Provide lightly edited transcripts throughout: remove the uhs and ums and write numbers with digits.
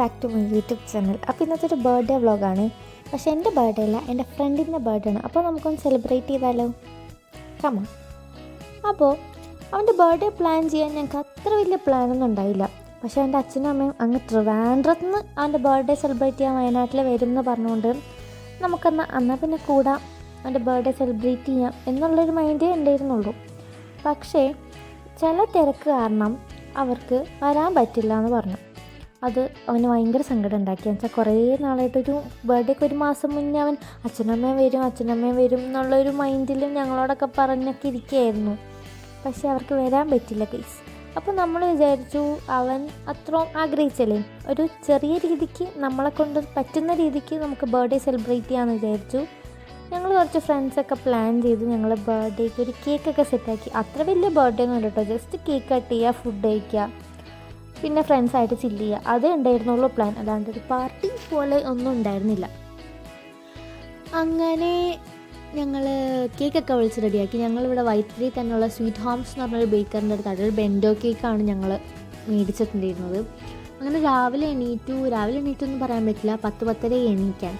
Back to my YouTube channel. അപ്പോൾ ഇന്നത്തെ ഒരു ബർത്ത്ഡേ വ്ളോഗാണ്. പക്ഷേ എൻ്റെ ബർത്ത്ഡേ അല്ല, എൻ്റെ ഫ്രണ്ടിൻ്റെ ബർത്ത്ഡേ ആണ്. അപ്പോൾ നമുക്കൊന്ന് സെലിബ്രേറ്റ് ചെയ്താലോ? കമോൺ. അപ്പോൾ അവൻ്റെ ബർത്ത്ഡേ പ്ലാൻ ചെയ്യാൻ ഞങ്ങൾക്ക് അത്ര വലിയ പ്ലാനൊന്നും ഉണ്ടായില്ല. പക്ഷേ എൻ്റെ അച്ഛനും അമ്മയും അങ്ങ് ട്രിവാൻഡ്രത്ത് നിന്ന് അവൻ്റെ ബർത്ത്ഡേ സെലിബ്രേറ്റ് ചെയ്യാൻ വയനാട്ടിൽ വരും എന്ന് പറഞ്ഞുകൊണ്ട് എന്നാൽ പിന്നെ കൂടാം, അവൻ്റെ ബർത്ത്ഡേ സെലിബ്രേറ്റ് ചെയ്യാം എന്നുള്ളൊരു മൈൻഡേ ഉണ്ടായിരുന്നുള്ളൂ. പക്ഷേ ചില തിരക്ക് കാരണം അവർക്ക് വരാൻ പറ്റില്ല എന്ന് പറഞ്ഞു. അത് അവന് ഭയങ്കര സങ്കടം ഉണ്ടാക്കി. എന്ന് വെച്ചാൽ കുറേ നാളായിട്ടൊരു ബർത്ത്ഡേക്ക് ഒരു മാസം മുന്നേ അവൻ അച്ഛനമ്മയും വരും എന്നുള്ളൊരു മൈൻഡിലും ഞങ്ങളോടൊക്കെ പറഞ്ഞൊക്കെ ഇരിക്കുകയായിരുന്നു. പക്ഷേ അവർക്ക് വരാൻ പറ്റില്ല ഗൈസ്. അപ്പോൾ നമ്മൾ വിചാരിച്ചു, അവൻ അത്രയും ആഗ്രഹിച്ചല്ലേ, ഒരു ചെറിയ രീതിക്ക് നമ്മളെ കൊണ്ട് പറ്റുന്ന രീതിക്ക് നമുക്ക് ബർത്ത്ഡേ സെലിബ്രേറ്റ് ചെയ്യാമെന്ന് വിചാരിച്ചു. ഞങ്ങൾ കുറച്ച് ഫ്രണ്ട്സൊക്കെ പ്ലാൻ ചെയ്തു. ഞങ്ങൾ ബർത്ത്ഡേക്ക് ഒരു കേക്കൊക്കെ സെറ്റാക്കി. അത്ര വലിയ ബർത്ത്ഡേ ഒന്നും കേട്ടോ, ജസ്റ്റ് കേക്ക് കട്ട് ചെയ്യുക, ഫുഡ് കഴിക്കുക, പിന്നെ ഫ്രണ്ട്സായിട്ട് ചില്ല് ചെയ്യുക, അതേ ഉണ്ടായിരുന്നുള്ളൂ പ്ലാൻ. അല്ലാണ്ട് ഒരു പാർട്ടി പോലെ ഒന്നും ഉണ്ടായിരുന്നില്ല. അങ്ങനെ ഞങ്ങൾ കേക്കൊക്കെ വിളിച്ച് റെഡിയാക്കി. ഞങ്ങളിവിടെ വൈത്തിരി തന്നെയുള്ള സ്വീറ്റ് ഹോംസ് എന്ന് പറഞ്ഞൊരു ബേക്കറിൻ്റെ അടുത്താണ് ഒരു ബെൻഡോ കേക്കാണ് ഞങ്ങൾ മേടിച്ചിട്ടുണ്ടായിരുന്നത്. അങ്ങനെ രാവിലെ എണീറ്റെന്ന് പറയാൻ പറ്റില്ല, 10-10 എണീക്കാൻ.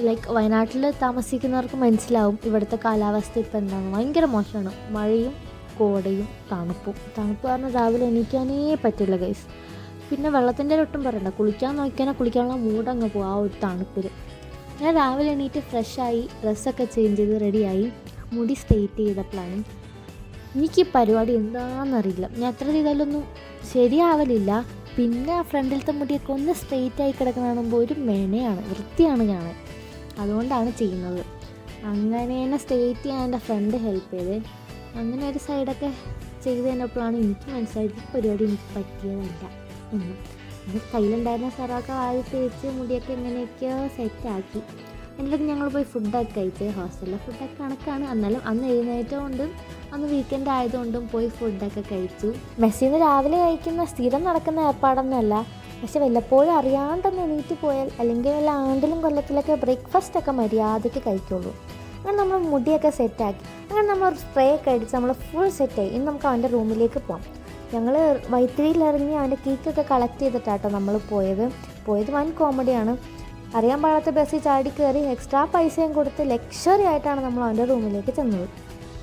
ലൈക്ക് വയനാട്ടിൽ താമസിക്കുന്നവർക്ക് മനസ്സിലാവും ഇവിടുത്തെ കാലാവസ്ഥ ഇപ്പോൾ എന്താണ്, ഭയങ്കര മോശമാണ്. മഴയും കോടയും തണുപ്പ് പറഞ്ഞാൽ രാവിലെ എണീക്കാനേ പറ്റില്ല ഗൈസ്. പിന്നെ വെള്ളത്തിൻ്റെ ഒട്ടും പറയണ്ട, കുളിക്കാൻ കുളിക്കാനുള്ള മൂടങ്ങ് പോകും ആ ഒരു തണുപ്പിൽ. ഞാൻ രാവിലെ എണീറ്റ് ഫ്രഷായി, ഡ്രസ്സൊക്കെ ചേഞ്ച് ചെയ്ത് റെഡിയായി, മുടി സ്ട്രെയിറ്റ് ചെയ്തപ്പോഴാണ് എനിക്ക് ഈ പരിപാടി എന്താണെന്നറിയില്ല. ഞാൻ എത്ര ചെയ്താലൊന്നും ശരിയാവലില്ല. പിന്നെ ആ ഫ്രണ്ടിലത്തെ മുടിയൊക്കെ ഒന്ന് സ്ട്രെയിറ്റ് ആയി കിടക്കുന്ന കാണുമ്പോൾ ഒരു മെനയാണ്, വൃത്തിയാണ് കാണാൻ. അതുകൊണ്ടാണ് ചെയ്യുന്നത്. അങ്ങനെ തന്നെ സ്ട്രെയിറ്റ് ചെയ്യാൻ എൻ്റെ ഫ്രണ്ട് ഹെൽപ്പ് ചെയ്ത്. അങ്ങനെ ഒരു സൈഡൊക്കെ ചെയ്ത് കഴിഞ്ഞപ്പോഴാണ് എനിക്ക് മനസ്സിലായത് ഈ പരിപാടി എനിക്ക് പറ്റിയതല്ല എന്ന്. അത് കയ്യിലുണ്ടായിരുന്ന സ്ഥലമൊക്കെ ആയി തേച്ച് മുടിയൊക്കെ എങ്ങനെയൊക്കെയോ സെറ്റാക്കി. എന്നിട്ട് ഞങ്ങൾ പോയി ഫുഡൊക്കെ കഴിച്ച്. ഹോസ്റ്റലിലെ ഫുഡൊക്കെ കണക്കാണ്, എന്നാലും അന്ന് എഴുന്നേറ്റതുകൊണ്ടും അന്ന് വീക്കെൻഡ് ആയതുകൊണ്ടും പോയി ഫുഡൊക്കെ കഴിച്ചു. മെസ്സിന്ന് രാവിലെ കഴിക്കുന്ന സ്ഥിരം നടക്കുന്ന ഏർപ്പാടൊന്നുമല്ല, പക്ഷെ വല്ലപ്പോഴും അറിയാണ്ടൊന്ന് എണീറ്റ് പോയാൽ അല്ലെങ്കിൽ വല്ല ആണ്ടിലും കൊല്ലത്തിലൊക്കെ ബ്രേക്ക്ഫാസ്റ്റൊക്കെ മര്യാദയ്ക്ക് കഴിക്കുള്ളൂ. അങ്ങനെ നമ്മൾ മുടിയൊക്കെ സെറ്റാക്കി. അങ്ങനെ നമ്മളൊരു സ്പ്രേ ഒക്കെ അടിച്ച് നമ്മൾ ഫുൾ സെറ്റായി. ഇനി നമുക്ക് അവൻ്റെ റൂമിലേക്ക് പോകാം. ഞങ്ങൾ വൈത്തിരിയിലിറങ്ങി അവൻ്റെ കേക്കൊക്കെ കളക്ട് ചെയ്തിട്ടാട്ടോ നമ്മൾ പോയത് വൻ കോമഡിയാണ്. അറിയാൻ പാടാത്ത ബസ്സിൽ ചാടി കയറി എക്സ്ട്രാ പൈസയും കൊടുത്ത് ലക്ഷറി ആയിട്ടാണ് നമ്മൾ അവൻ്റെ റൂമിലേക്ക് ചെന്നത്.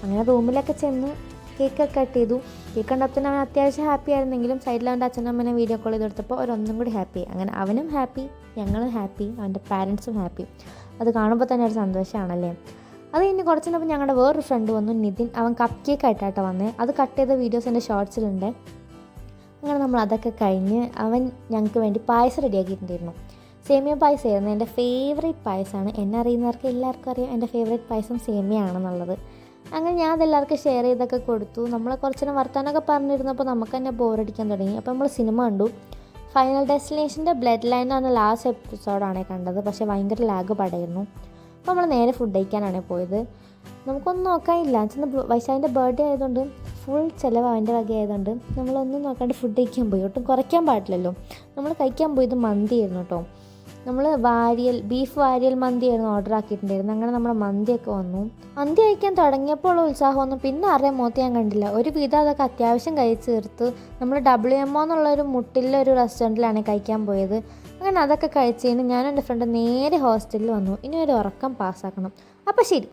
അങ്ങനെ റൂമിലൊക്കെ ചെന്ന് കേക്കൊക്കെ കട്ട് ചെയ്തു. കേക്ക് കണ്ടപ്പോൾ അവൻ അത്യാവശ്യം ഹാപ്പി ആയിരുന്നെങ്കിലും സൈഡിൽ അവൻ്റെ അച്ഛനമ്മനെ വീഡിയോ കോൾ ചെയ്തെടുത്തപ്പോൾ ഒരൊന്നും കൂടി ഹാപ്പി. അങ്ങനെ അവനും ഹാപ്പി, ഞങ്ങളും ഹാപ്പി, അവൻ്റെ പാരൻസും ഹാപ്പി. അത് കാണുമ്പോൾ തന്നെ ഒരു സന്തോഷമാണല്ലേ. അത് കഴിഞ്ഞ് കുറച്ച് കഴിഞ്ഞപ്പോൾ ഞങ്ങളുടെ വേറൊരു ഫ്രണ്ട് വന്നു, നിതിൻ. അവൻ കപ്പ് കേക്ക് ആയിട്ടാട്ടോ വന്നത്. അത് കട്ട് ചെയ്ത വീഡിയോസ് എൻ്റെ ഷോർട്സിലുണ്ട്. അങ്ങനെ നമ്മൾ അതൊക്കെ കഴിഞ്ഞ് അവൻ ഞങ്ങൾക്ക് വേണ്ടി പായസം റെഡിയാക്കിയിട്ടുണ്ടായിരുന്നു. സേമിയ പായസമായിരുന്നു. എൻ്റെ ഫേവറേറ്റ് പായസമാണ്. എന്നെ അറിയുന്നവർക്ക് എല്ലാവർക്കും അറിയാം എൻ്റെ ഫേവറേറ്റ് പായസം സേമിയ ആണെന്നുള്ളത്. അങ്ങനെ ഞാൻ അതെല്ലാവർക്കും ഷെയർ ചെയ്തൊക്കെ കൊടുത്തു. നമ്മൾ കുറച്ച് നേരം വർത്താനൊക്കെ പറഞ്ഞിരുന്നപ്പോൾ നമുക്ക് തന്നെ ബോറടിക്കാൻ തുടങ്ങി. അപ്പോൾ നമ്മൾ സിനിമ കണ്ടു. ഫൈനൽ ഡെസ്റ്റിനേഷൻ്റെ ബ്ലഡ് ലൈൻ എന്ന ലാസ്റ്റ് എപ്പിസോഡാണ് കണ്ടത്. പക്ഷേ ഭയങ്കര ലാഗ് പടയിരുന്നു. അപ്പോൾ നമ്മൾ നേരെ ഫുഡ് കഴിക്കാനാണ് പോയത്. നമുക്കൊന്നും നോക്കാനില്ല, ചെന്ന് വൈശാഖിൻ്റെ ബർത്ത്ഡേ ആയതുകൊണ്ട് ഫുൾ ചിലവ് അവൻ്റെ വക ആയതുകൊണ്ട് നമ്മളൊന്നും നോക്കാണ്ട് ഫുഡ് കഴിക്കാൻ പോയി. ഒട്ടും കുറയ്ക്കാൻ പാടില്ലല്ലോ. നമ്മൾ കഴിക്കാൻ പോയത് മന്തിയായിരുന്നു കേട്ടോ. നമ്മൾ ബീഫ് വാരിയൽ മന്തിയായിരുന്നു ഓർഡർ ആക്കിയിട്ടുണ്ടായിരുന്നു. അങ്ങനെ നമ്മുടെ മന്തിയൊക്കെ വന്നു. മന്തി കഴിക്കാൻ തുടങ്ങിയപ്പോൾ ഉത്സാഹമൊന്നും പിന്നെ ആരുടെയും മുഖത്ത് ഞാൻ കണ്ടില്ല. ഒരു വിധം അതൊക്കെ അത്യാവശ്യം കഴിച്ച് തീർത്ത് നമ്മൾ WMO എന്നുള്ളൊരു മുട്ടിലൊരു റെസ്റ്റോറൻറ്റിലാണ് കഴിക്കാൻ പോയത്. അങ്ങനെ അതൊക്കെ കഴിച്ച് കഴിഞ്ഞ് ഞാനും എൻ്റെ ഫ്രണ്ട് നേരെ ഹോസ്റ്റലിൽ വന്നു. ഇനി ഒരു ഉറക്കം പാസ്സാക്കണം. അപ്പോൾ ശരി,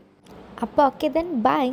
അപ്പോൾ ഓക്കെ ദെൻ ബൈ.